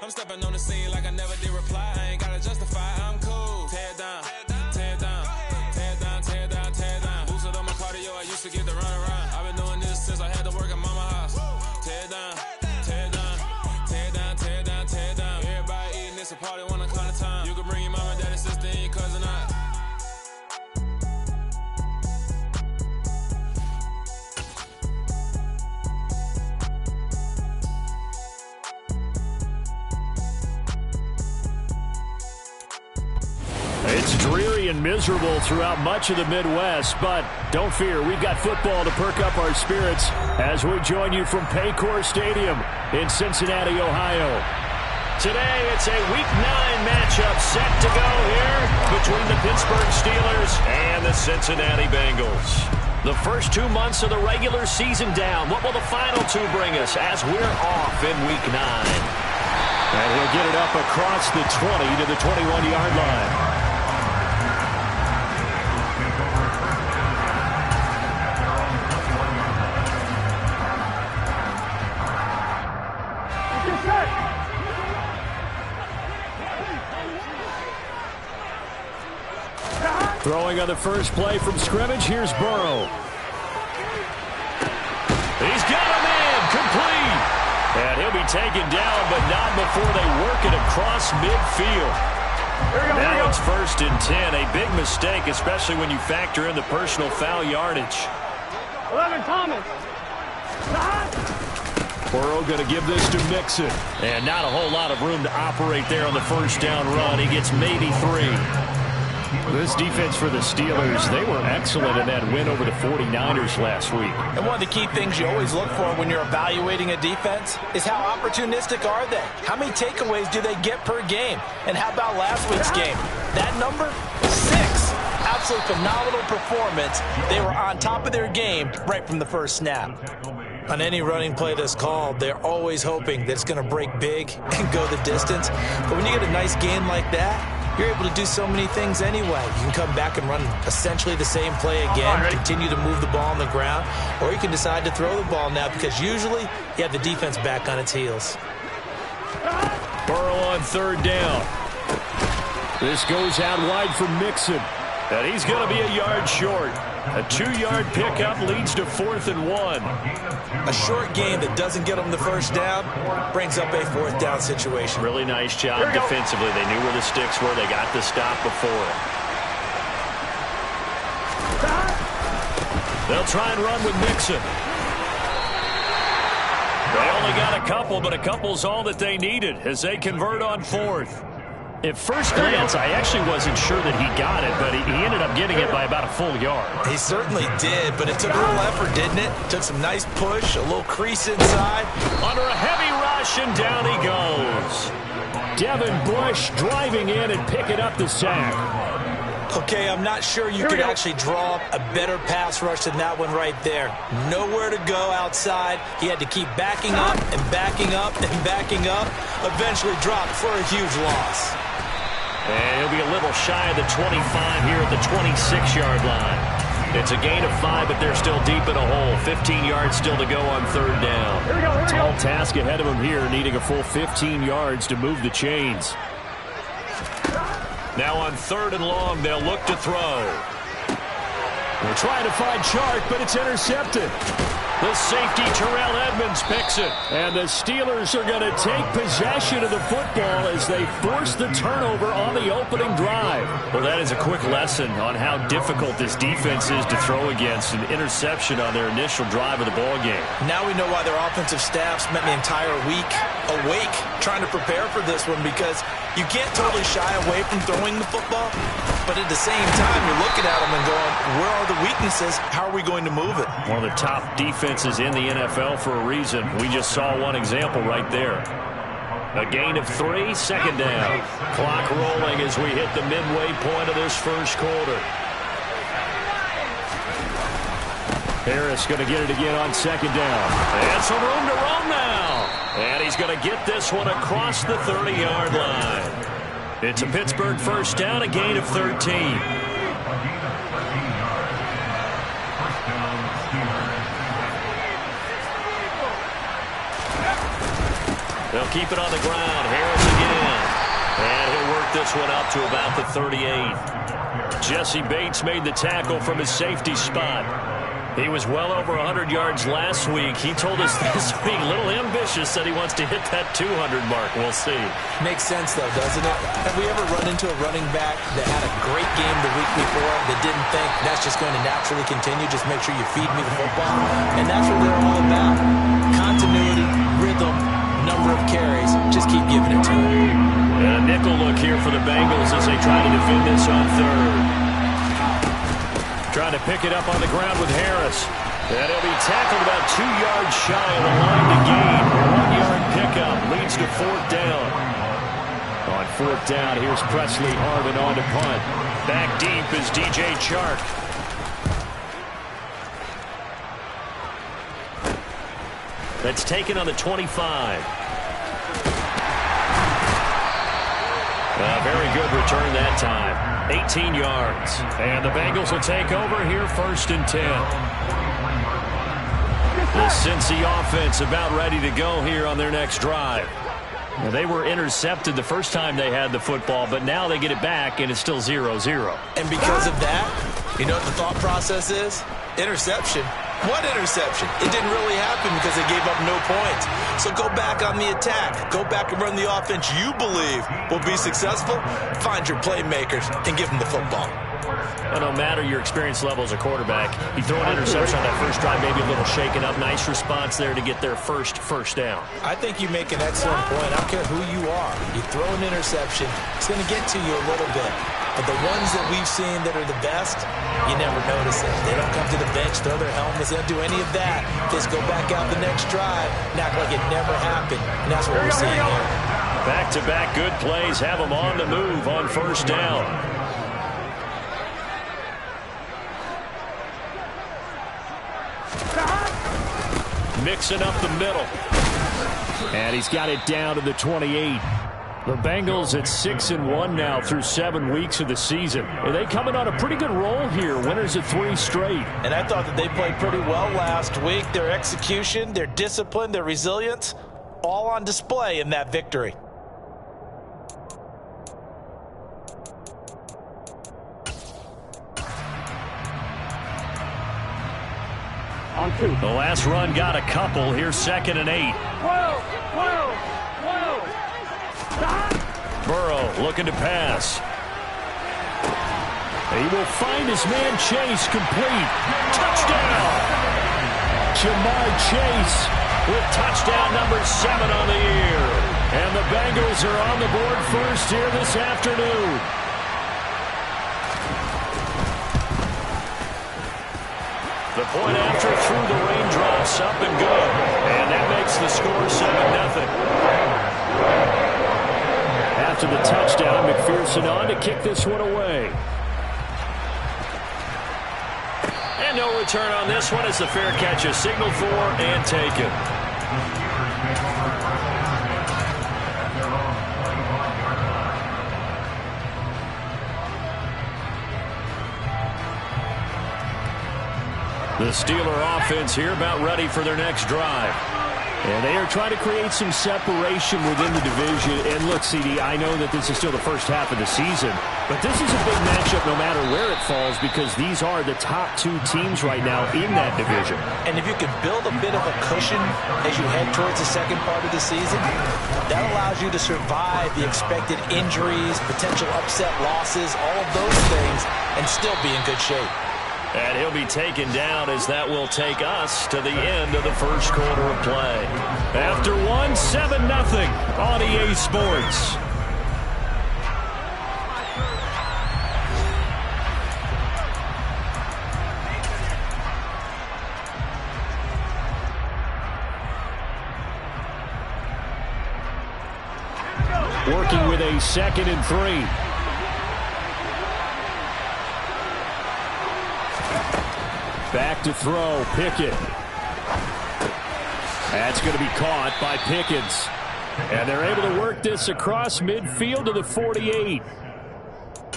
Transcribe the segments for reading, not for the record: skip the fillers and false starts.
I'm stepping on the scene like I never did reply. I ain't gotta justify, I'm cool. Tear down, tear down, tear down, tear down, tear down. Boosted on my cardio, I used to get the run around. I've been doing this since I had to work at mama house. Tear down, tear down, tear down, tear down, tear down. Everybody eating, it's a party when I come to time. You can bring your mama, daddy, sister, and your cousin out. It's dreary and miserable throughout much of the Midwest, but don't fear, we've got football to perk up our spirits as we join you from Paycor Stadium in Cincinnati, Ohio. Today, it's a Week 9 matchup set to go here between the Pittsburgh Steelers and the Cincinnati Bengals. The first 2 months of the regular season down. What will the final two bring us as we're off in Week 9? And he'll get it up across the 20 to the 21-yard line. Throwing on the first play from scrimmage, here's Burrow. He's got him in, complete. And he'll be taken down, but not before they work it across midfield. Now it's 1st and 10, a big mistake, especially when you factor in the personal foul yardage. 11, Thomas. Burrow going to give this to Mixon. And not a whole lot of room to operate there on the first down run. He gets maybe 3. This defense for the Steelers, they were excellent in that win over the 49ers last week. And one of the key things you always look for when you're evaluating a defense is how opportunistic are they? How many takeaways do they get per game? And how about last week's game? That number? 6. Absolutely phenomenal performance. They were on top of their game right from the first snap. On any running play that's called, they're always hoping that it's going to break big and go the distance. But when you get a nice game like that, you're able to do so many things anyway. You can come back and run essentially the same play again, continue to move the ball on the ground, or you can decide to throw the ball now because usually you have the defense back on its heels. Burrow on 3rd down. This goes out wide for Mixon, and he's going to be a yard short. A 2-yard pickup leads to 4th and 1. A short game that doesn't get them the first down brings up a 4th down situation. Really nice job defensively. They knew where the sticks were. They got the stop before it. They'll try and run with Mixon. They only got a couple, but a couple's all that they needed as they convert on 4th. At first glance, I actually wasn't sure that he got it, but he ended up getting it by about a full yard. He certainly did, but it took a little effort, didn't it? Took some nice push, a little crease inside. Under a heavy rush, and down he goes. Devin Bush driving in and picking up the sack. Okay, I'm not sure you could actually draw a better pass rush than that one right there. Nowhere to go outside. He had to keep backing up and backing up and backing up. Eventually dropped for a huge loss. And he'll be a little shy of the 25 here at the 26-yard line. It's a gain of 5, but they're still deep in a hole. 15 yards still to go on 3rd down. Tall task ahead of him here, needing a full 15 yards to move the chains. Now on 3rd and long, they'll look to throw. They're trying to find Chark, but it's intercepted. The safety, Terrell Edmonds, picks it. And the Steelers are going to take possession of the football as they force the turnover on the opening drive. Well, that is a quick lesson on how difficult this defense is to throw against. An interception on their initial drive of the ballgame. Now we know why their offensive staff spent the entire week awake trying to prepare for this one, because you can't totally shy away from throwing the football, but at the same time, you're looking at them and going, where are the weaknesses? How are we going to move it? One of the top defenses in the NFL for a reason. We just saw one example right there. A gain of 3, 2nd down. Clock rolling as we hit the midway point of this first quarter. Harris going to get it again on 2nd down. And some room to roam now. And he's going to get this one across the 30-yard line. It's a Pittsburgh 1st down, a gain of 13. They'll keep it on the ground. Harris work this one out to about the 38. Jesse Bates made the tackle from his safety spot. He was well over 100 yards last week. He told us this week, a little ambitious, that he wants to hit that 200 mark. We'll see. Makes sense, though, doesn't it? Have we ever run into a running back that had a great game the week before that didn't think that's just going to naturally continue? Just make sure you feed me the football. And that's what they're all about. Continuity, rhythm, number of carries. Just keep giving it to him. And a nickel look here for the Bengals as they try to defend this on third. Trying to pick it up on the ground with Harris. And he'll be tackled about 2 yards shy of the line to gain. 1-yard pickup leads to fourth down. On fourth down, here's Presley Harvin on to punt. Back deep is DJ Chark. That's taken on the 25. A very good return that time. 18 yards. And the Bengals will take over here first and 10. The Cincy offense about ready to go here on their next drive. Now, they were intercepted the first time they had the football, but now they get it back, and it's still 0-0. And because of that, you know what the thought process is? Interception. What interception? It didn't really happen because they gave up no points. So go back on the attack. Go back and run the offense you believe will be successful. Find your playmakers and give them the football. Well, no matter your experience level as a quarterback, you throw an interception on that first drive, maybe a little shaken up. Nice response there to get their first down. I think you make an excellent point. I don't care who you are. You throw an interception, it's going to get to you a little bit. But the ones that we've seen that are the best, you never notice it. They don't come to the bench, throw their helmets. They don't do any of that. Just go back out the next drive and act like it never happened. And that's what we're seeing here. Back-to-back good plays have them on the move on first down. Mixing up the middle. And he's got it down to the 28. The Bengals at 6-1 now through 7 weeks of the season. Are they coming on a pretty good roll here? Winners of 3 straight. And I thought that they played pretty well last week. Their execution, their discipline, their resilience, all on display in that victory. On 2. The last run got a couple. Here's 2nd and 8. Burrow looking to pass. He will find his man Chase complete. Touchdown! Jamar Chase with touchdown number 7 on the year. And the Bengals are on the board first here this afternoon. The point after through the raindrops, up and good. And that makes the score 7-0. After the touchdown, McPherson on to kick this one away. And no return on this one as the fair catch is signaled for and taken. The Steeler offense here about ready for their next drive. And they are trying to create some separation within the division. And look, CD, I know that this is still the first half of the season, but this is a big matchup no matter where it falls because these are the top 2 teams right now in that division. And if you can build a bit of a cushion as you head towards the second part of the season, that allows you to survive the expected injuries, potential upset losses, all of those things, and still be in good shape. And he'll be taken down as that will take us to the end of the first quarter of play. After 7-0 on EA Sports. Working with a 2nd and 3. Back to throw, Pickett. That's going to be caught by Pickens. And they're able to work this across midfield to the 48.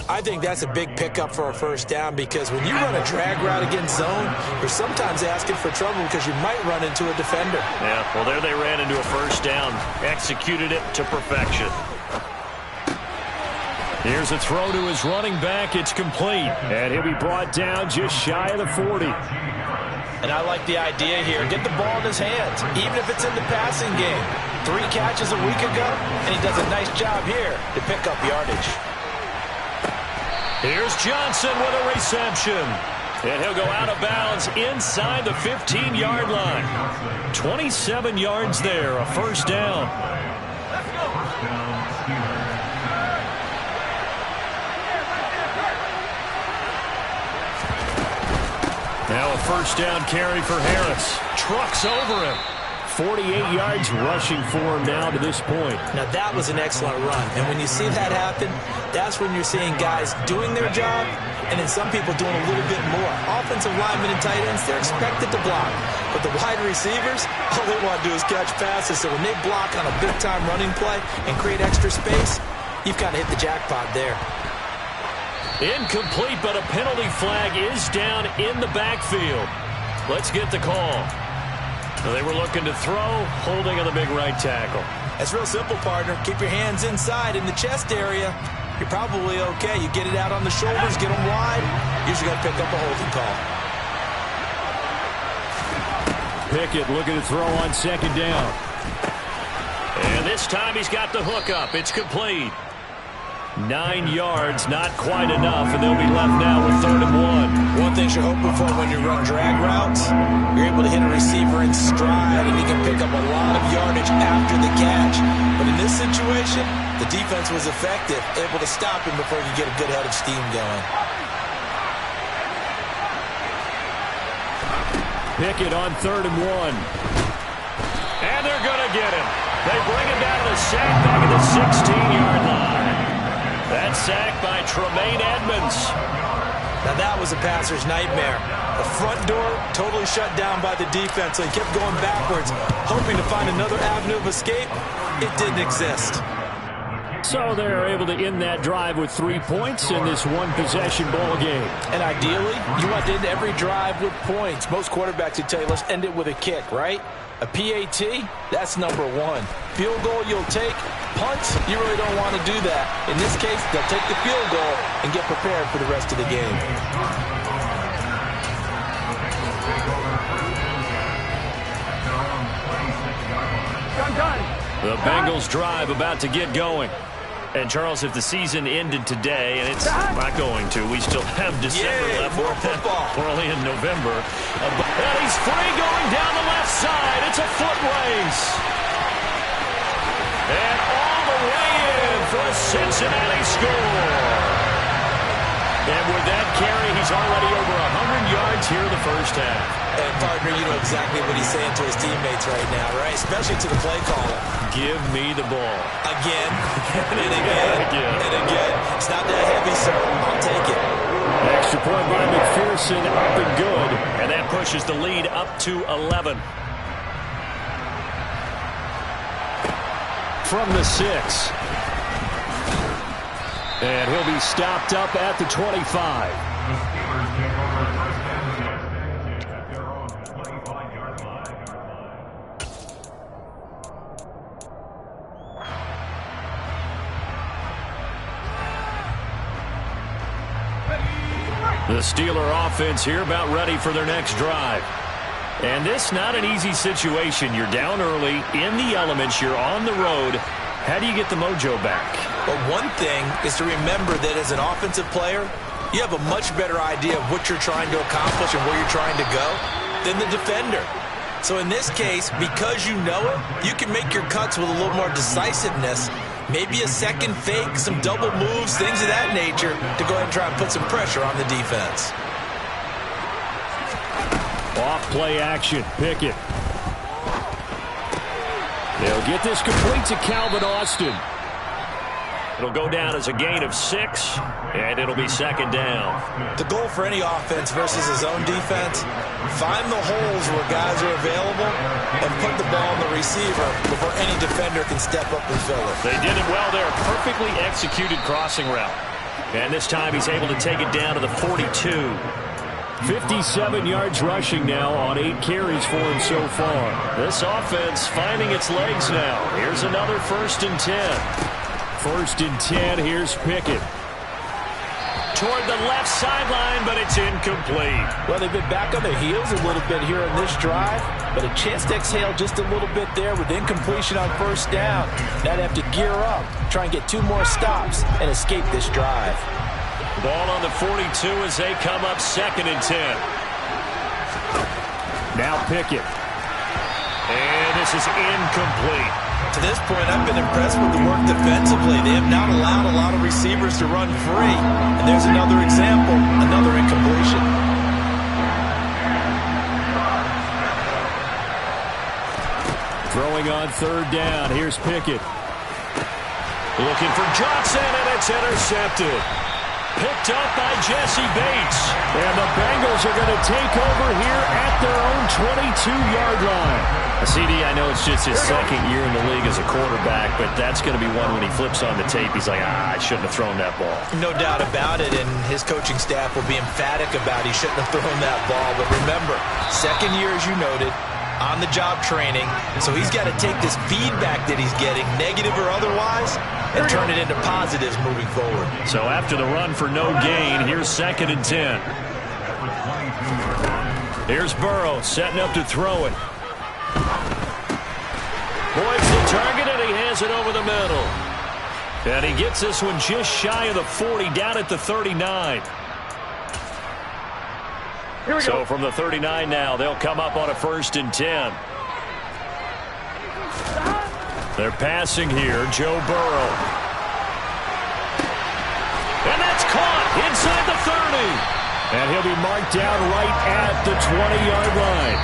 I think that's a big pickup for a first down because when you run a drag route against zone, you're sometimes asking for trouble because you might run into a defender. Yeah, well, there they ran into a first down. Executed it to perfection. Here's a throw to his running back. It's complete. And he'll be brought down just shy of the 40. And I like the idea here. Get the ball in his hands, even if it's in the passing game. 3 catches a week ago, and he does a nice job here to pick up yardage. Here's Johnson with a reception. And he'll go out of bounds inside the 15-yard line. 27 yards there, a first down. Now a first down carry for Harris. Trucks over him. 48 yards rushing for him now to this point. Now that was an excellent run. And when you see that happen, that's when you're seeing guys doing their job and then some people doing a little bit more. Offensive linemen and tight ends, they're expected to block. But the wide receivers, all they want to do is catch passes. So when they block on a big-time running play and create extra space, you've got to hit the jackpot there. Incomplete, but a penalty flag is down in the backfield. Let's get the call. They were looking to throw, holding on the big right tackle. It's real simple, partner. Keep your hands inside in the chest area. You're probably okay. You get it out on the shoulders, get them wide. Usually got to pick up a holding call. Pickett looking to throw on second down. And this time he's got the hook up. It's complete. 9 yards, not quite enough, and they'll be left now with 3rd and 1. One thing you're hoping for when you run drag routes, you're able to hit a receiver in stride, and he can pick up a lot of yardage after the catch. But in this situation, the defense was effective, able to stop him before you get a good head of steam going. Pickett on 3rd and 1. And they're going to get him. They bring him down to the sack back at the 16-yard line. That sack by Tremaine Edmonds. Now that was a passer's nightmare. The front door totally shut down by the defense, so he kept going backwards, hoping to find another avenue of escape. It didn't exist. So they're able to end that drive with 3 points in this one-possession ball game. And ideally, you want to end every drive with points. Most quarterbacks would tell you, let's end it with a kick, right? A PAT, that's number 1. Field goal you'll take. Punts, you really don't want to do that. In this case, they'll take the field goal and get prepared for the rest of the game. The Bengals drive about to get going. And, Charles, if the season ended today, and it's not going to, we still have December left. More football. We're only in November. And he's free going down the left side. It's a foot race. And all the way in for a Cincinnati score. And with that carry, he's already over 100 yards here in the first half. And, partner, you know exactly what he's saying to his teammates right now, right? Especially to the play caller. Give me the ball. Again, and again, and again. It's not that heavy, sir. I'll take it. Extra point by McPherson, up and good. And that pushes the lead up to 11. From the 6. And he'll be stopped up at the 25. The Steeler offense here about ready for their next drive. And this not an easy situation. You're down early, in the elements, you're on the road. How do you get the mojo back? Well, one thing is to remember that as an offensive player, you have a much better idea of what you're trying to accomplish and where you're trying to go than the defender. So in this case, because you know it, you can make your cuts with a little more decisiveness. Maybe a second fake, some double moves, things of that nature to go ahead and try and put some pressure on the defense. Off play action, Pickett. They'll get this complete to Calvin Austin. It'll go down as a gain of 6, and it'll be second down. The goal for any offense versus his own defense, find the holes where guys are available and put the ball on the receiver before any defender can step up and fill it. They did it well there. Perfectly executed crossing route. And this time he's able to take it down to the 42. 57 yards rushing now on 8 carries for him so far. This offense finding its legs now. Here's another 1st and 10. 1st and 10. Here's Pickett. Toward the left sideline, but it's incomplete. Well, they've been back on their heels a little bit here on this drive, but a chance to exhale just a little bit there with incompletion on 1st down. Now they have to gear up, try and get 2 more stops, and escape this drive. Ball on the 42 as they come up 2nd and 10. Now Pickett. And this is incomplete. To this point, I've been impressed with the work defensively. They have not allowed a lot of receivers to run free. And there's another example, another incompletion. Throwing on 3rd down. Here's Pickett. Looking for Johnson, and it's intercepted. Picked up by Jesse Bates. And the Bengals are going to take over here at their own 22-yard line. CD, I know it's just his 2nd year in the league as a quarterback, but that's going to be one when he flips on the tape. He's like, I shouldn't have thrown that ball. No doubt about it, and his coaching staff will be emphatic about he shouldn't have thrown that ball. But remember, 2nd year, as you noted, on-the-job training, so he's got to take this feedback that he's getting, negative or otherwise, and turn it into positives moving forward. So after the run for no gain, here's 2nd and 10. Here's Burrow setting up to throw it. Boyd's the target, and he has it over the middle. And he gets this one just shy of the 40, down at the 39. So from the 39 now, they'll come up on a 1st and 10. They're passing here, Joe Burrow. And that's caught inside the 30. And he'll be marked down right at the 20-yard line.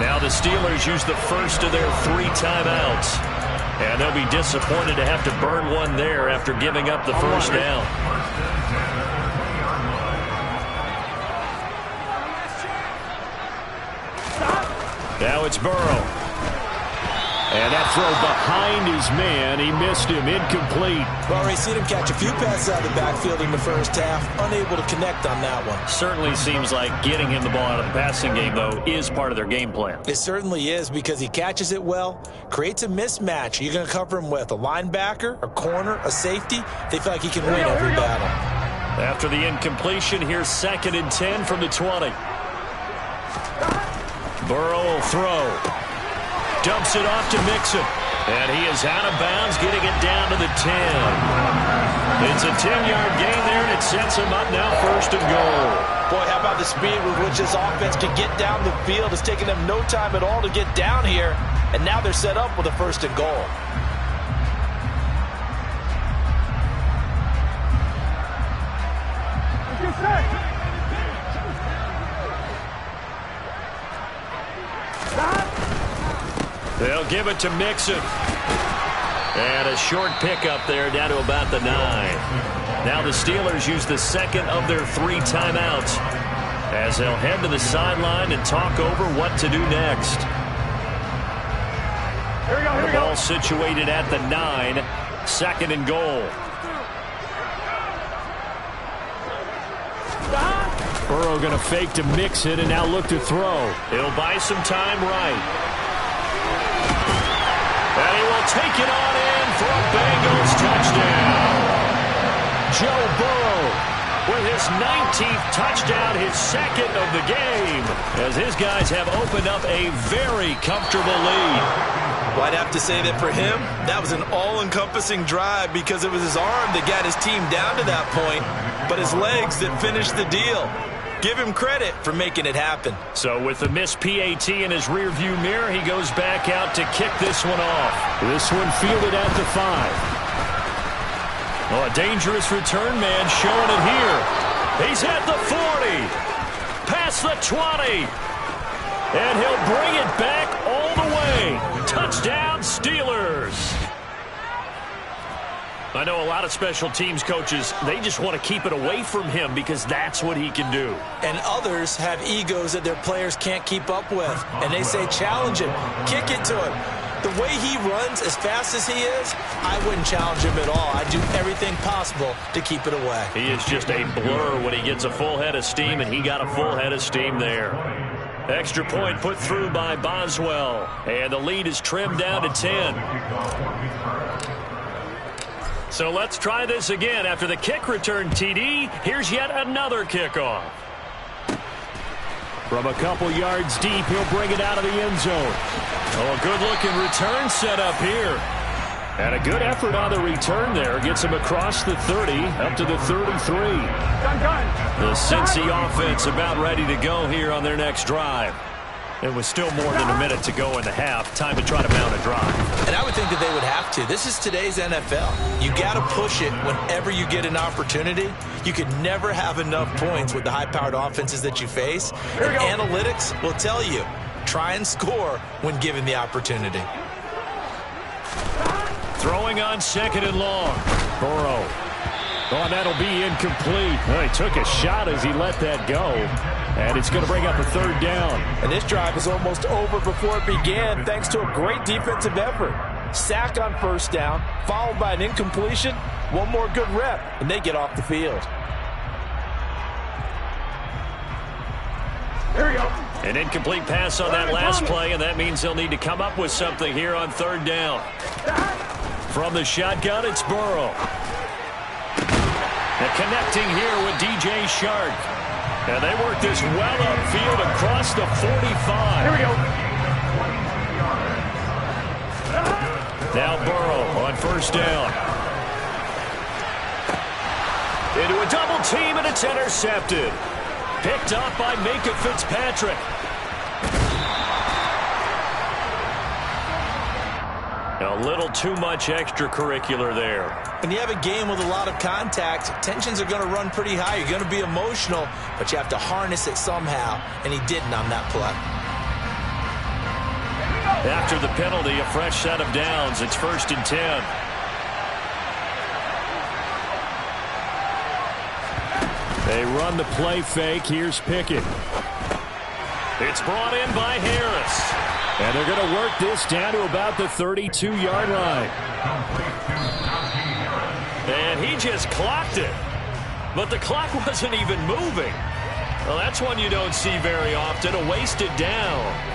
Now the Steelers use the first of their 3 timeouts. And they'll be disappointed to have to burn one there after giving up the 1st down. Now it's Burrow. And that throw behind his man. He missed him. Incomplete. Well, we've seen him catch a few passes out of the backfield in the 1st half. Unable to connect on that one. Certainly seems like getting him the ball out of the passing game, though, is part of their game plan. It certainly is, because he catches it well, creates a mismatch. You're going to cover him with a linebacker, a corner, a safety. They feel like he can win every battle. After the incompletion, here's 2nd and 10 from the 20. Burrow will throw. Dumps it off to Mixon. And he is out of bounds, getting it down to the 10. It's a 10-yard gain there, and it sets him up now 1st and goal. Boy, how about the speed with which this offense can get down the field? It's taken them no time at all to get down here. And now they're set up with a 1st and goal. They'll give it to Mixon. And a short pickup there down to about the 9. Now the Steelers use the 2nd of their 3 timeouts as they'll head to the sideline and talk over what to do next. The ball situated at the 9. 2nd and goal. Burrow going to fake to Mixon and now look to throw. He'll buy some time right. And he will take it on in for a Bengals touchdown. Joe Burrow with his 19th touchdown, his 2nd of the game, as his guys have opened up a very comfortable lead. Well, I'd have to say that for him, that was an all-encompassing drive because it was his arm that got his team down to that point, but his legs that finished the deal. Give him credit for making it happen. So with the missed PAT in his rearview mirror, he goes back out to kick this one off. This one fielded at the 5. Oh, a dangerous return man showing it here. He's at the 40. Past the 20. And he'll bring it back all the way. Touchdown, Steelers. I know a lot of special teams coaches, they just want to keep it away from him because that's what he can do. And others have egos that their players can't keep up with. And they say, challenge him, kick it to him. The way he runs as fast as he is, I wouldn't challenge him at all. I'd do everything possible to keep it away. He is just a blur when he gets a full head of steam, and he got a full head of steam there. Extra point put through by Boswell. And the lead is trimmed down to 10. So let's try this again. After the kick return TD, here's yet another kickoff. From a couple yards deep, he'll bring it out of the end zone. Oh, a good-looking return set up here. And a good effort on the return there. Gets him across the 30, up to the 33. The Cincy offense about ready to go here on their next drive. It was still more than a minute to go in the half. Time to try to mount a drive. And I would think that they would have to. This is today's NFL. You got to push it whenever you get an opportunity. You could never have enough points with the high-powered offenses that you face. And analytics will tell you, try and score when given the opportunity. Throwing on 2nd and long. Burrow. Oh, and that'll be incomplete. Well, he took a shot as he let that go. And it's going to bring up a 3rd down. And this drive is almost over before it began thanks to a great defensive effort. Sack on 1st down, followed by an incompletion. One more good rep, and they get off the field. Here we go. An incomplete pass on that last play, and that means they'll need to come up with something here on 3rd down. From the shotgun, it's Burrow. And connecting here with DJ Shark. And they work this well upfield across the 45. Here we go. Now Burrow on 1st down. Into a double team, and it's intercepted. Picked up by Minka Fitzpatrick. A little too much extracurricular there. When you have a game with a lot of contact, tensions are going to run pretty high. You're going to be emotional, but you have to harness it somehow, and he didn't on that play. After the penalty, a fresh set of downs. It's 1st and 10. They run the play fake. Here's Pickett. It's brought in by Harris. And they're going to work this down to about the 32-yard line. And he just clocked it. But the clock wasn't even moving. Well, that's one you don't see very often, a wasted down.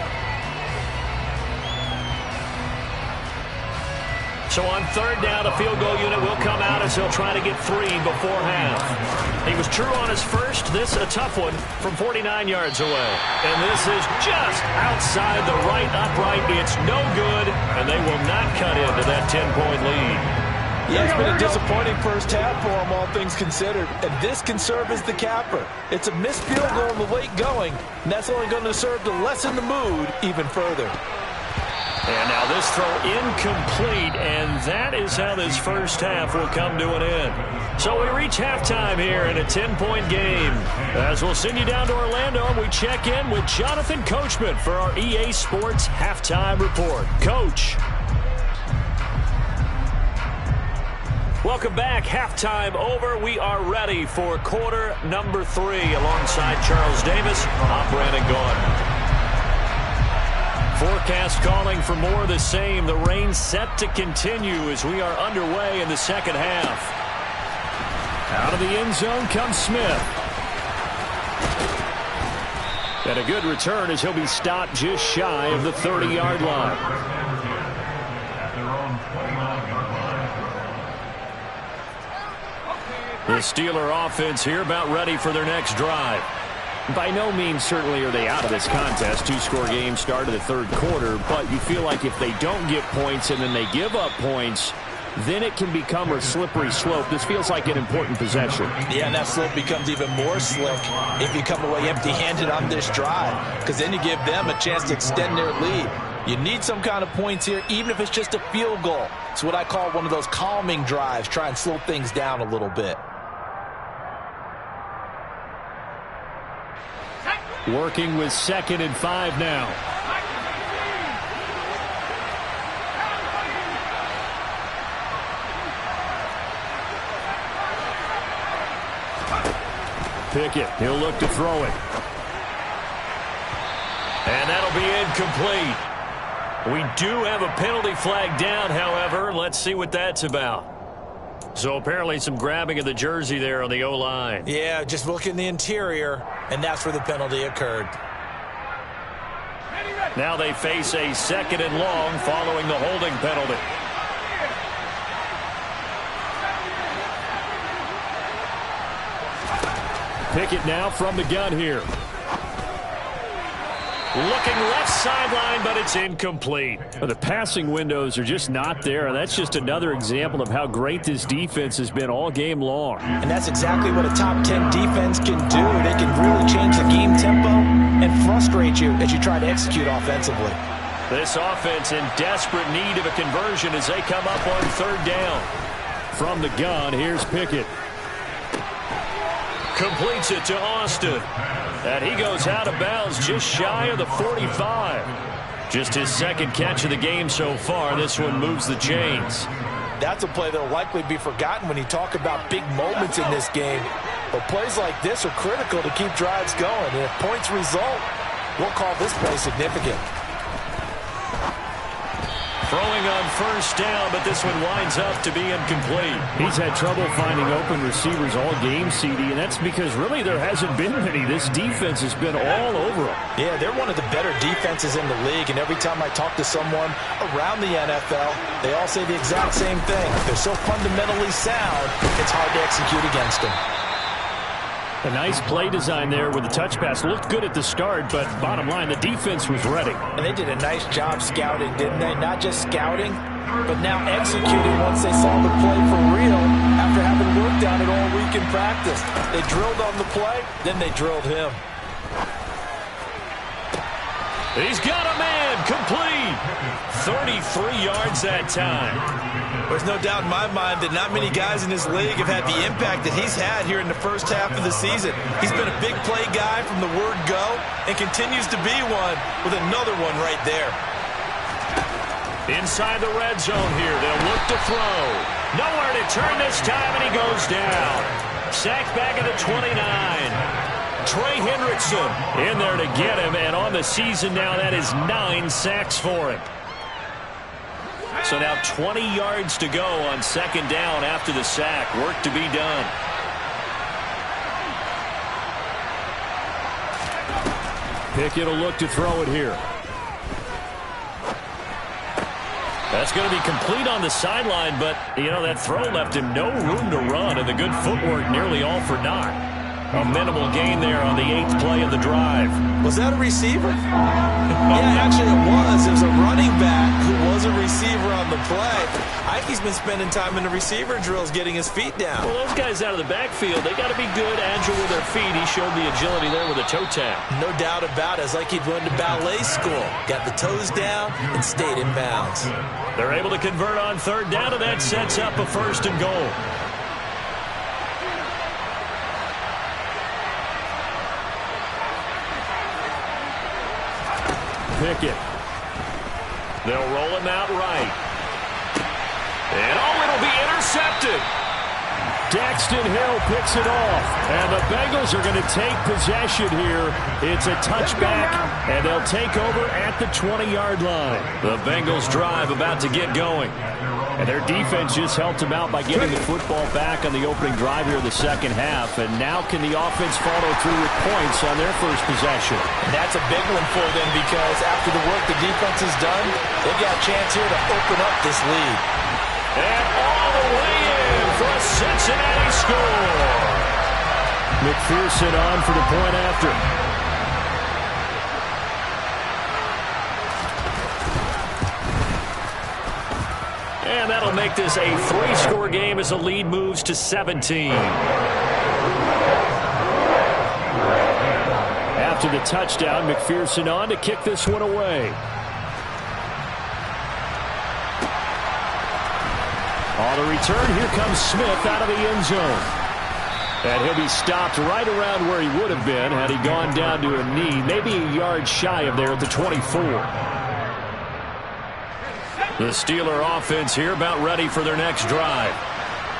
So on 3rd down, a field goal unit will come out as he'll try to get 3 before half. He was true on his first. This a tough one from 49 yards away. And this is just outside the right upright. It's no good, and they will not cut into that 10-point lead. Yeah, it's been a disappointing first half for him, all things considered. And this can serve as the capper. It's a missed field goal in the late going, and that's only going to serve to lessen the mood even further. And now this throw incomplete, and that is how this first half will come to an end. So we reach halftime here in a 10-point game. As we'll send you down to Orlando, and we check in with Jonathan Coachman for our EA Sports Halftime Report. Coach. Welcome back. Halftime over. We are ready for quarter number 3. Alongside Charles Davis, I'm Brandon Gaudin. Forecast calling for more of the same. The rain set to continue as we are underway in the second half. Out of the end zone comes Smith. And a good return as he'll be stopped just shy of the 30-yard line. The Steeler offense here about ready for their next drive. By no means certainly are they out of this contest. 2-score game start of the 3rd quarter, but you feel like if they don't get points and then they give up points, then it can become a slippery slope. This feels like an important possession. Yeah, and that slope becomes even more slick if you come away empty-handed on this drive, because then you give them a chance to extend their lead. You need some kind of points here, even if it's just a field goal. It's what I call one of those calming drives, try and slow things down a little bit. Working with 2nd and 5 now. Pickett, he'll look to throw it. And that'll be incomplete. We do have a penalty flag down, however. Let's see what that's about. So apparently some grabbing of the jersey there on the O-line. Yeah, just look in the interior, and that's where the penalty occurred. Now they face a 2nd and long following the holding penalty. Pickett now from the gun here. Looking left sideline, but it's incomplete. The passing windows are just not there. That's just another example of how great this defense has been all game long. And that's exactly what a top 10 defense can do. They can really change the game tempo and frustrate you as you try to execute offensively. This offense in desperate need of a conversion as they come up on third down. From the gun, here's Pickett. Completes it to Austin. And he goes out of bounds just shy of the 45. Just his second catch of the game so far. This one moves the chains. That's a play that will likely be forgotten when you talk about big moments in this game. But plays like this are critical to keep drives going. And if points result, we'll call this play significant. Throwing on first down, but this one winds up to be incomplete. He's had trouble finding open receivers all game, CD, and that's because really there hasn't been many. This defense has been all over them. Yeah, they're one of the better defenses in the league, and every time I talk to someone around the NFL, they all say the exact same thing. They're so fundamentally sound, it's hard to execute against them. A nice play design there with the touch pass. Looked good at the start, but bottom line, the defense was ready. And they did a nice job scouting, didn't they? Not just scouting, but now executing once they saw the play for real after having worked on it all week in practice. They drilled on the play, then they drilled him. He's got a man, complete. 33 yards that time. There's no doubt in my mind that not many guys in this league have had the impact that he's had here in the first half of the season. He's been a big play guy from the word go and continues to be one with another one right there. Inside the red zone here, they'll look to throw. Nowhere to turn this time, and he goes down. Sacked back at the 29. Trey Hendrickson in there to get him, and on the season now, that is 9 sacks for him. So now 20 yards to go on second down after the sack. Work to be done. Pickett will look to throw it here. That's going to be complete on the sideline, but, you know, that throw left him no room to run, and the good footwork nearly all for naught. A minimal gain there on the 8th play of the drive. Was that a receiver? Yeah, actually it was. It was a running back who was a receiver on the play. Ikey's been spending time in the receiver drills getting his feet down. Well, those guys out of the backfield, they got to be good, agile with their feet. He showed the agility there with a toe tap. No doubt about it. It's like he'd went to ballet school. Got the toes down and stayed in bounds. They're able to convert on third down, and that sets up a 1st and goal. Pickett. They'll roll him out right. And it'll be intercepted. Daxton Hill picks it off. And the Bengals are going to take possession here. It's a touchback, and they'll take over at the 20-yard line. The Bengals drive about to get going. And their defense just helped them out by getting the football back on the opening drive here in the second half. And now can the offense follow through with points on their first possession? And that's a big one for them because after the work the defense has done, they've got a chance here to open up this lead. And all the way in for a Cincinnati score. McPherson on for the point after. And that'll make this a 3-score game as the lead moves to 17. After the touchdown, McPherson on to kick this one away. On the return, here comes Smith out of the end zone. And he'll be stopped right around where he would have been had he gone down to a knee, maybe a yard shy of there at the 24. The Steeler offense here about ready for their next drive.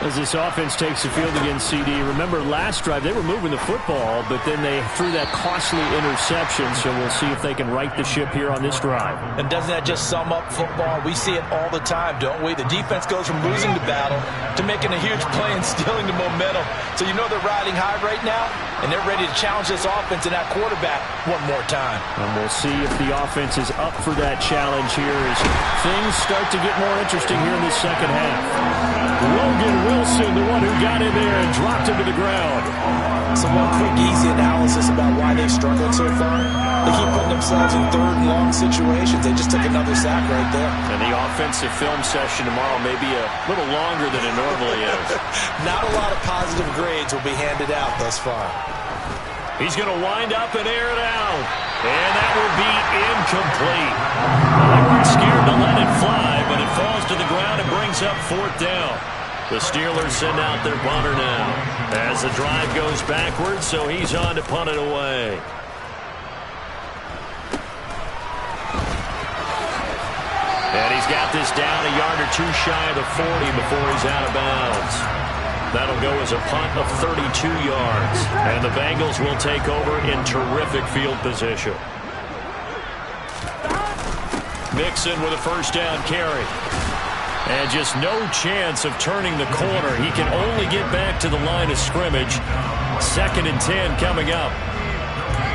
As this offense takes the field against CD, remember last drive they were moving the football, but then they threw that costly interception, so we'll see if they can right the ship here on this drive. And doesn't that just sum up football? We see it all the time, don't we? The defense goes from losing the battle to making a huge play and stealing the momentum. So you know they're riding high right now? and they're ready to challenge this offense and that quarterback one more time. And we'll see if the offense is up for that challenge here as things start to get more interesting here in the second half. Logan Wilson, the one who got in there and dropped him to the ground. So one quick, easy analysis about why they've struggled so far. They keep putting themselves in third and long situations. They just took another sack right there. And the offensive film session tomorrow may be a little longer than it normally is. Not a lot of positive grades will be handed out thus far. He's going to wind up and air it out. And that will be incomplete. Well, they weren't scared to let it fly, but it falls to the ground and brings up fourth down. The Steelers send out their punter now as the drive goes backwards, so he's on to punt it away. And he's got this down a yard or two shy of the 40 before he's out of bounds. That'll go as a punt of 32 yards. And the Bengals will take over in terrific field position. Mixon with a first down carry. And just no chance of turning the corner. He can only get back to the line of scrimmage. 2nd and 10 coming up.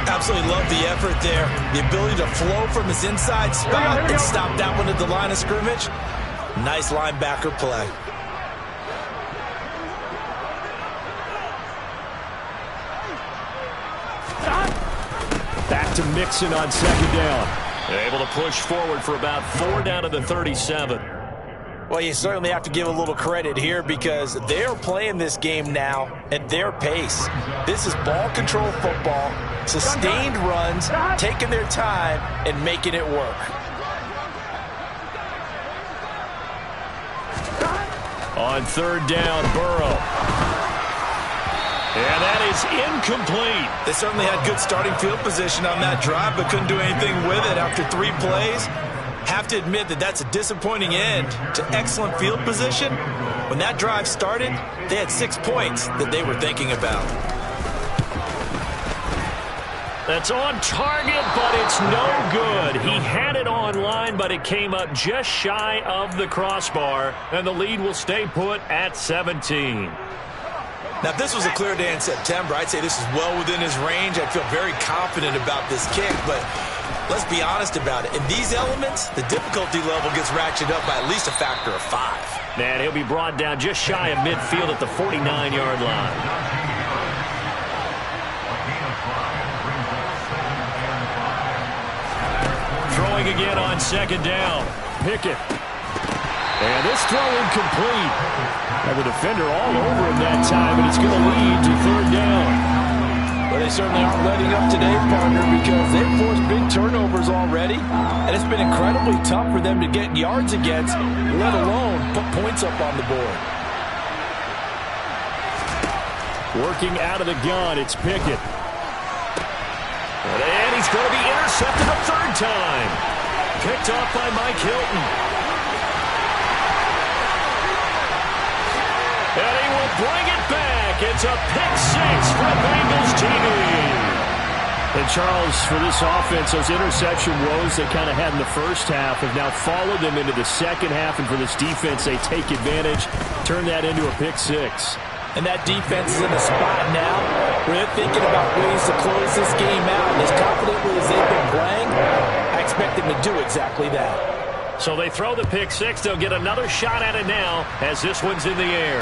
Absolutely love the effort there. The ability to flow from his inside spot and stop that one at the line of scrimmage. Nice linebacker play. Back to Mixon on 2nd down. Able to push forward for about 4 down to the 37. Well, you certainly have to give a little credit here because they're playing this game now at their pace. This is ball control football, sustained runs, taking their time, and making it work. On 3rd down, Burrow. And that is incomplete. They certainly had good starting field position on that drive, but couldn't do anything with it after 3 plays. Have to admit that that's a disappointing end to excellent field position. When that drive started, they had 6 points that they were thinking about. That's on target, but it's no good. He had it on line, but it came up just shy of the crossbar, and the lead will stay put at 17. Now, if this was a clear day in September, I'd say this is well within his range. I'd feel very confident about this kick, but let's be honest about it. In these elements, the difficulty level gets ratcheted up by at least a factor of 5. And he'll be brought down just shy of midfield at the 49-yard line. Throwing again on 2nd down. Pickett. And this throw incomplete. And the defender all over him that time, and it's going to lead to 3rd down. Well, they certainly aren't letting up today, partner, because they've forced big turnovers already, and it's been incredibly tough for them to get yards against, let alone put points up on the board. Working out of the gun, it's Pickett. And he's going to be intercepted a 3rd time. Picked off by Mike Hilton. And he will bring it back. It's a pick 6 for Bengals TV. And Charles, for this offense, those interception woes they kind of had in the first half have now followed them into the second half. And for this defense, they take advantage, turn that into a pick 6. And that defense is in a spot now where they're thinking about ways to close this game out. And as confidently as they've been playing, I expect them to do exactly that. So they throw the pick 6. They'll get another shot at it now as this one's in the air.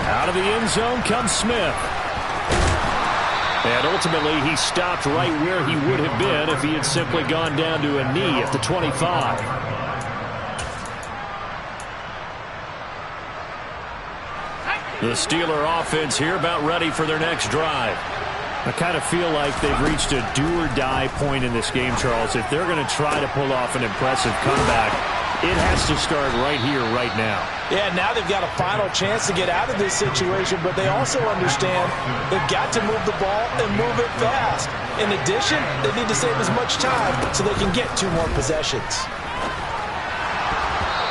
Out of the end zone comes Smith. And ultimately, he stopped right where he would have been if he had simply gone down to a knee at the 25. The Steeler offense here about ready for their next drive. I kind of feel like they've reached a do-or-die point in this game, Charles. If they're going to try to pull off an impressive comeback, it has to start right here, right now. Yeah, now they've got a final chance to get out of this situation, but they also understand they've got to move the ball and move it fast. In addition, they need to save as much time so they can get 2 more possessions.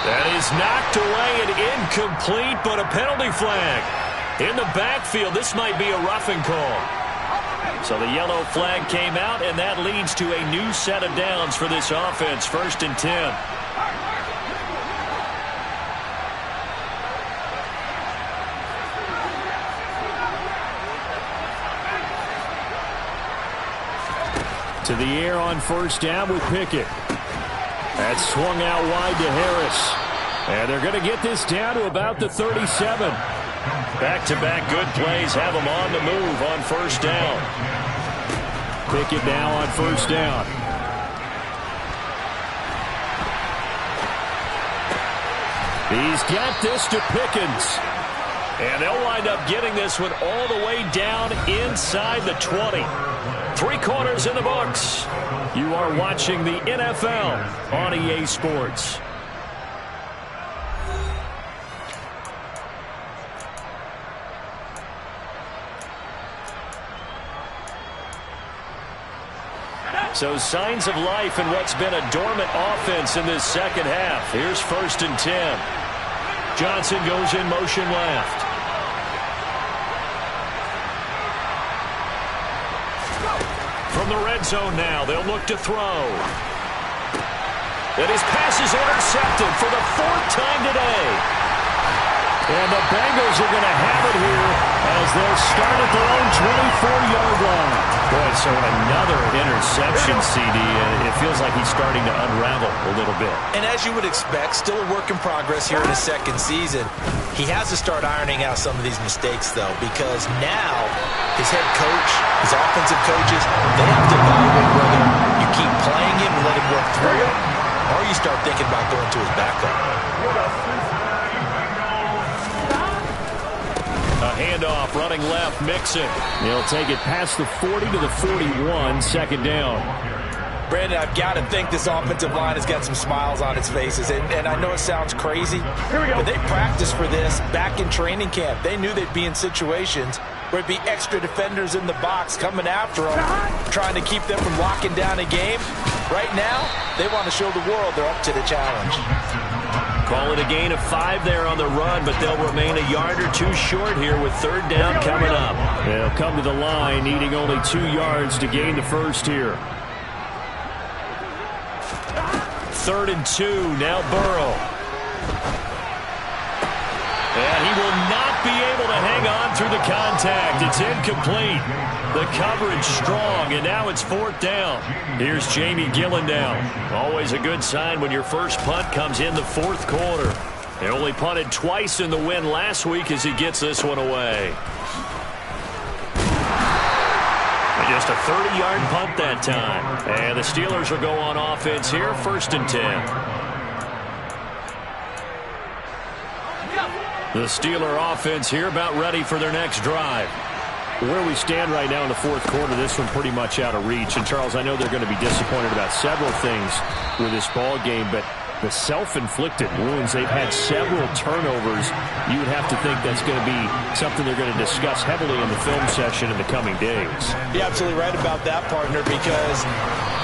That is knocked away and incomplete, but a penalty flag. In the backfield, this might be a roughing call. So the yellow flag came out, and that leads to a new set of downs for this offense. 1st and 10. To the air on first down with Pickett. That's swung out wide to Harris. And they're going to get this down to about the 37. Back-to-back good plays have them on the move on first down. Pickett now on first down. He's got this to Pickens. And they'll wind up getting this one all the way down inside the 20. 3 quarters in the books. You are watching the NFL on EA Sports. So signs of life in what's been a dormant offense in this second half. Here's 1st and 10. Johnson goes in motion left. From the red zone now, they'll look to throw. And his pass is intercepted for the 4th time today. And the Bengals are going to have it here as they'll start at their own 24-yard line. Boy, so another interception, CD. It feels like he's starting to unravel a little bit. And as you would expect, still a work in progress here in his second season. He has to start ironing out some of these mistakes, though, because now his head coach, his offensive coaches, they have to evaluate whether you keep playing him and let him work through it, or you start thinking about going to his backup. A handoff, running left, Mixon. He'll take it past the 40 to the 41, 2nd down. Brandon, I've got to think this offensive line has got some smiles on its faces. And I know it sounds crazy, but they practiced for this back in training camp. They knew they'd be in situations where it'd be extra defenders in the box coming after them, trying to keep them from locking down a game. Right now, they want to show the world they're up to the challenge. Call it a gain of 5 there on the run, but they'll remain a yard or 2 short here with 3rd down coming up. They'll come to the line, needing only 2 yards to gain the first here. 3rd and 2, now Burrow. And he will not be able to hang on through the contact. It's incomplete. The coverage strong, and now it's 4th down. Here's Jamie Gillen down. Always a good sign when your first punt comes in the 4th quarter. They only punted twice in the win last week as he gets this one away. Just a 30-yard punt that time. And the Steelers will go on offense here, 1st and 10. The Steeler offense here about ready for their next drive. Where we stand right now in the 4th quarter, this one pretty much out of reach. And, Charles, I know they're going to be disappointed about several things with this ball game, but the self-inflicted wounds, they've had several turnovers. You would have to think that's going to be something they're going to discuss heavily in the film session in the coming days. You're absolutely right about that, partner, because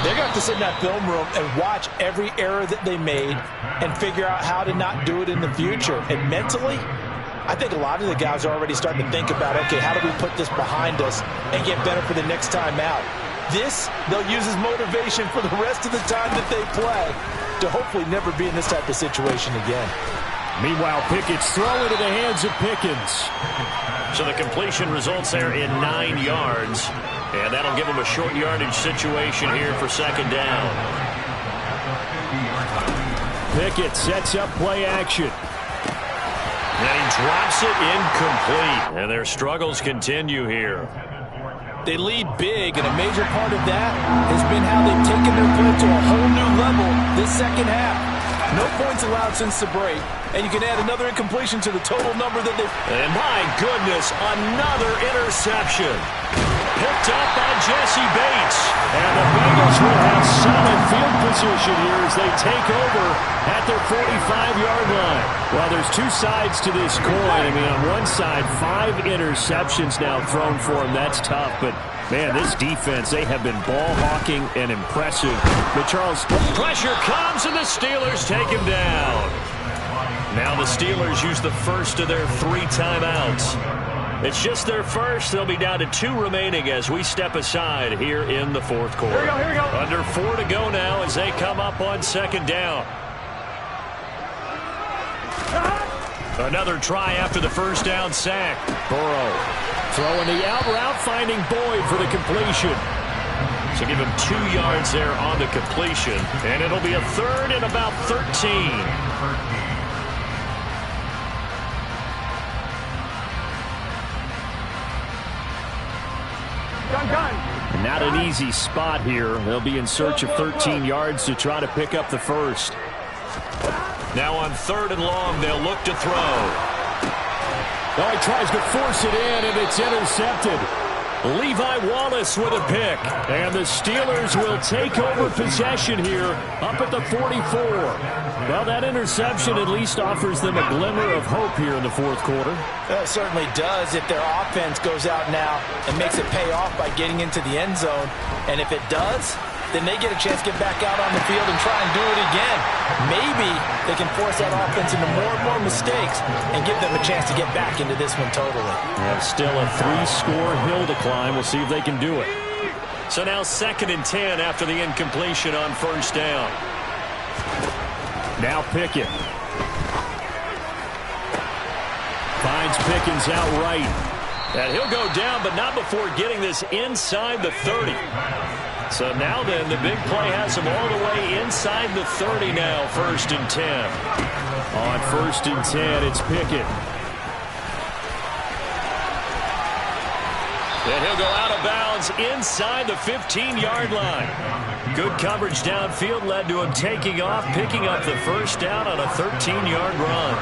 they're going to have to sit in that film room and watch every error that they made and figure out how to not do it in the future. And mentally, I think a lot of the guys are already starting to think about, okay, how do we put this behind us and get better for the next time out? This, they'll use as motivation for the rest of the time that they play to hopefully never be in this type of situation again. Meanwhile, Pickett's throw into the hands of Pickens. So the completion results there in 9 yards. And that'll give him a short yardage situation here for 2nd down. Pickett sets up play action. And he drops it incomplete. And their struggles continue here. They lead big, and a major part of that has been how they've taken their play to a whole new level this second half. No points allowed since the break, and you can add another incompletion to the total number that they've... And my goodness, another interception. Picked up by Jesse Bates. And the Bengals will have solid field position here as they take over at their 45-yard line. Well, there's 2 sides to this coin. I mean, on one side, 5 interceptions now thrown for them. That's tough, but man, this defense, they have been ball hawking and impressive. But Charles, pressure comes and the Steelers take him down. Now the Steelers use the first of their 3 timeouts. It's just their first. They'll be down to 2 remaining as we step aside here in the 4th quarter. Here we go. Under 4 to go now as they come up on 2nd down. Another try after the first down sack. Burrow throwing the out route, finding Boyd for the completion. So give him 2 yards there on the completion. And it'll be a third and about 13. Not an easy spot here. They'll be in search of 13 yards to try to pick up the first. Now on 3rd and long, they'll look to throw. Oh, he tries to force it in, and it's intercepted. Levi Wallace with a pick. And the Steelers will take over possession here up at the 44. Well, that interception at least offers them a glimmer of hope here in the 4th quarter. It certainly does if their offense goes out now and makes it pay off by getting into the end zone. And if it does, then they get a chance to get back out on the field and try and do it again. Maybe they can force that offense into more and more mistakes and give them a chance to get back into this one totally. Yeah, still a 3-score hill to climb. We'll see if they can do it. So now 2nd and 10 after the incompletion on 1st down. Now Pickett. Finds Pickens outright. And he'll go down, but not before getting this inside the 30. So now then, the big play has him all the way inside the 30 now, 1st and 10. On 1st and 10, it's Pickett. And he'll go out of bounds inside the 15-yard line. Good coverage downfield led to him taking off, picking up the 1st down on a 13-yard run.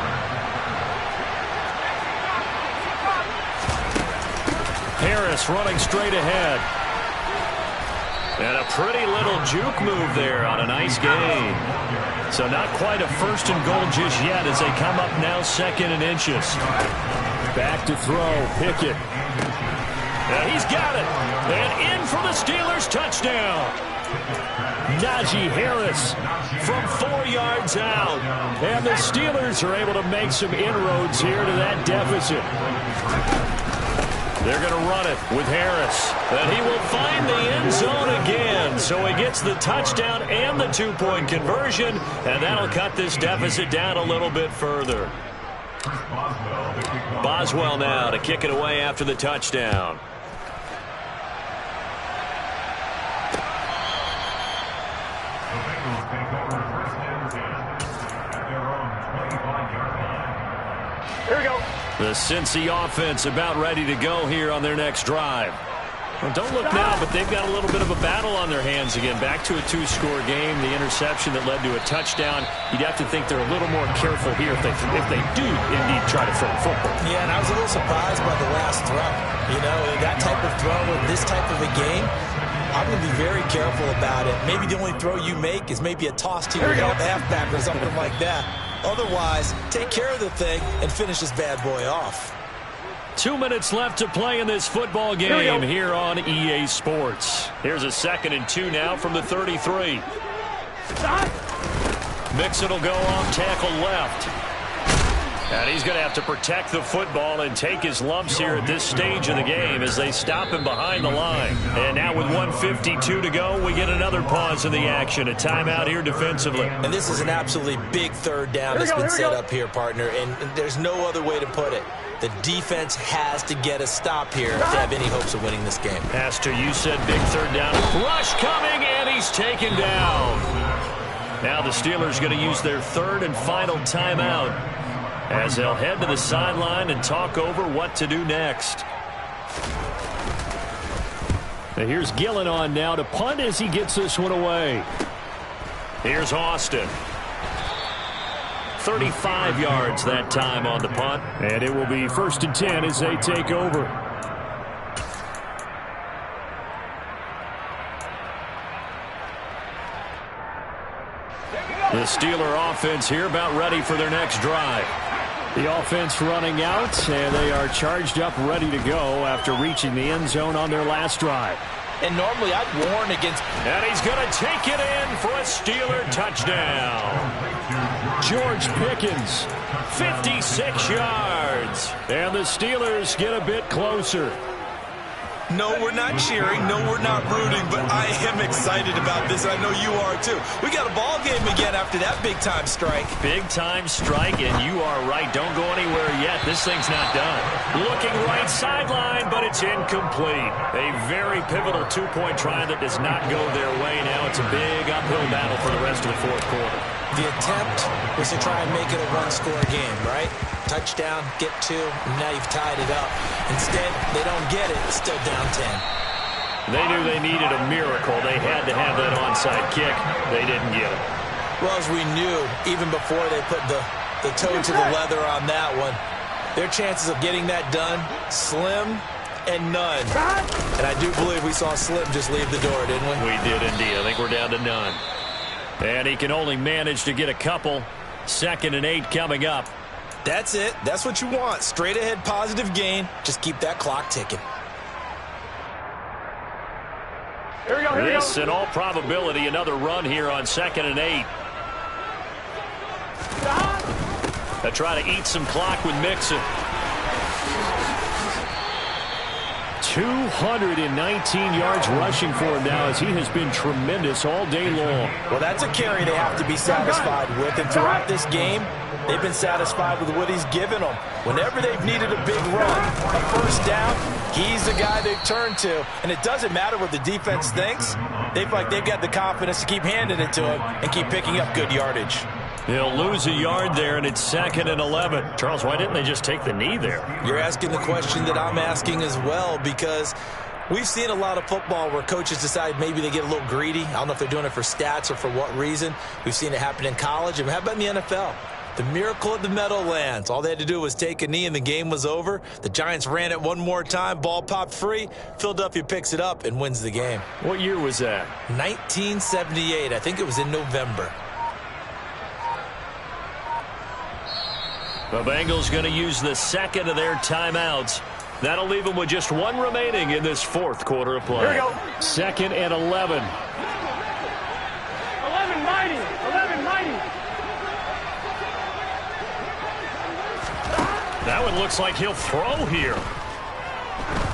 Harris running straight ahead. And a pretty little juke move there on a nice gain. So not quite a 1st and goal just yet as they come up now 2nd and inches. Back to throw, Pickett. And he's got it. And in for the Steelers touchdown. Najee Harris from 4 yards out. And the Steelers are able to make some inroads here to that deficit. They're going to run it with Harris. And he will find the end zone again. So he gets the touchdown and the 2-point conversion. And that'll cut this deficit down a little bit further. Boswell now to kick it away after the touchdown. Here we go. The Cincy offense about ready to go here on their next drive. Well, don't look now, but they've got a little bit of a battle on their hands again. Back to a 2-score game. The interception that led to a touchdown. You'd have to think they're a little more careful here if they do indeed try to throw the football. Yeah, and I was a little surprised by the last throw. You know, that type of throw in this type of a game, I'm going to be very careful about it. Maybe the only throw you make is maybe a toss to your halfback or something like that. Otherwise, take care of the thing and finish this bad boy off. 2 minutes left to play in this football game here on EA Sports. Here's a 2nd and 2 now from the 33. Mixon will go off tackle left. And he's going to have to protect the football and take his lumps here at this stage of the game as they stop him behind the line. And now with 1:52 to go, we get another pause in the action. A timeout here defensively. And this is an absolutely big 3rd down that's been set up here, partner. And there's no other way to put it. The defense has to get a stop here if they have any hopes of winning this game. Pastor, you said big 3rd down. Rush coming, and he's taken down. Now the Steelers going to use their 3rd and final timeout as they'll head to the sideline and talk over what to do next. And here's Gillen on now to punt as he gets this one away. Here's Austin. 35 yards that time on the punt. And it will be 1st and 10 as they take over. The Steeler offense here about ready for their next drive. The offense running out, and they are charged up, ready to go after reaching the end zone on their last drive. And normally I'd warn against... And he's going to take it in for a Steeler touchdown. George Pickens, 56 yards. And the Steelers get a bit closer. No, we're not cheering. No, we're not rooting, but I am excited about this. I know you are too. We got a ball game again after that big-time strike. Big-time strike, and you are right. Don't go anywhere yet. This thing's not done. Looking right sideline, but it's incomplete. A very pivotal two-point try that does not go their way. Now it's a big uphill battle for the rest of the fourth quarter. The attempt was to try and make it a one-score game, right? Touchdown, get two, and now you've tied it up. Instead, they don't get it. It's still down 10. They knew they needed a miracle. They had to have that onside kick. They didn't get it. Well, as we knew, even before they put the toe to the leather on that one, their chances of getting that done, slim and none. And I do believe we saw Slim just leave the door, didn't we? We did indeed. I think we're down to none. And he can only manage to get a couple. 2nd and 8 coming up. That's it. That's what you want. Straight ahead positive gain. Just keep that clock ticking. Here we go, here we go. This, in all probability, another run here on 2nd and 8. They try to eat some clock with Mixon. 219 yards rushing for him now as he has been tremendous all day long. Well, that's a carry they have to be satisfied with. And throughout this game, they've been satisfied with what he's given them. Whenever they've needed a big run, a first down, he's the guy they've turned to. And it doesn't matter what the defense thinks. They feel like they've got the confidence to keep handing it to him and keep picking up good yardage. They'll lose a yard there, and it's 2nd and 11. Charles, why didn't they just take the knee there? You're asking the question that I'm asking as well, because we've seen a lot of football where coaches decide maybe they get a little greedy. I don't know if they're doing it for stats or for what reason. We've seen it happen in college. And how about in the NFL? The miracle of the Meadowlands. All they had to do was take a knee and the game was over. The Giants ran it one more time. Ball popped free. Philadelphia picks it up and wins the game. What year was that? 1978. I think it was in November. The Bengals going to use the 2nd of their timeouts. That'll leave them with just one remaining in this fourth quarter of play. Here we go. 2nd and 11. 11 mighty. 11 mighty. That one looks like he'll throw here.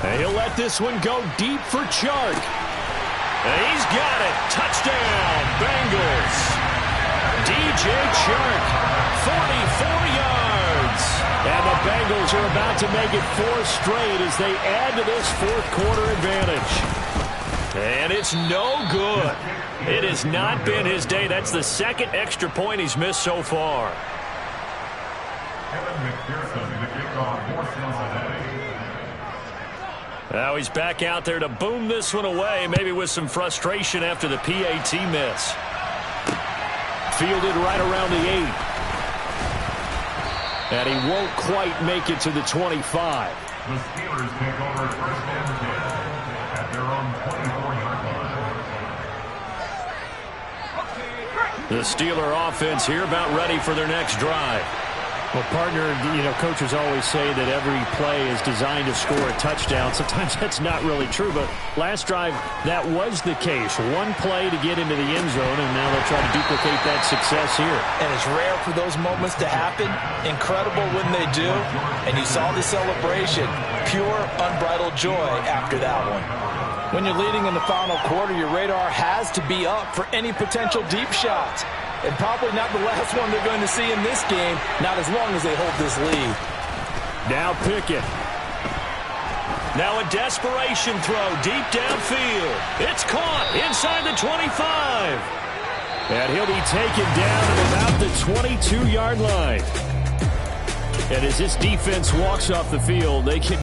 And he'll let this one go deep for Chark. And he's got it. Touchdown, Bengals. DJ Chark, 44 yards. And the Bengals are about to make it 4 straight as they add to this fourth quarter advantage. And it's no good. It has not been his day. That's the 2nd extra point he's missed so far. Now he's back out there to boom this one away, maybe with some frustration after the PAT miss. Fielded right around the 8. And he won't quite make it to the 25. The Steelers take over 1st and 10 at their own 24-yard line. The Steeler offense here about ready for their next drive. Well, partner, coaches always say that every play is designed to score a touchdown. Sometimes that's not really true, but last drive, that was the case. One play to get into the end zone, and now they'll try to duplicate that success here. And it's rare for those moments to happen. Incredible when they do. And you saw the celebration. Pure, unbridled joy after that one. When you're leading in the final quarter, your radar has to be up for any potential deep shots. And probably not the last one they're going to see in this game, not as long as they hold this lead. Now Pickett. Now a desperation throw deep downfield. It's caught inside the 25. And he'll be taken down at about the 22-yard line. And as this defense walks off the field, they can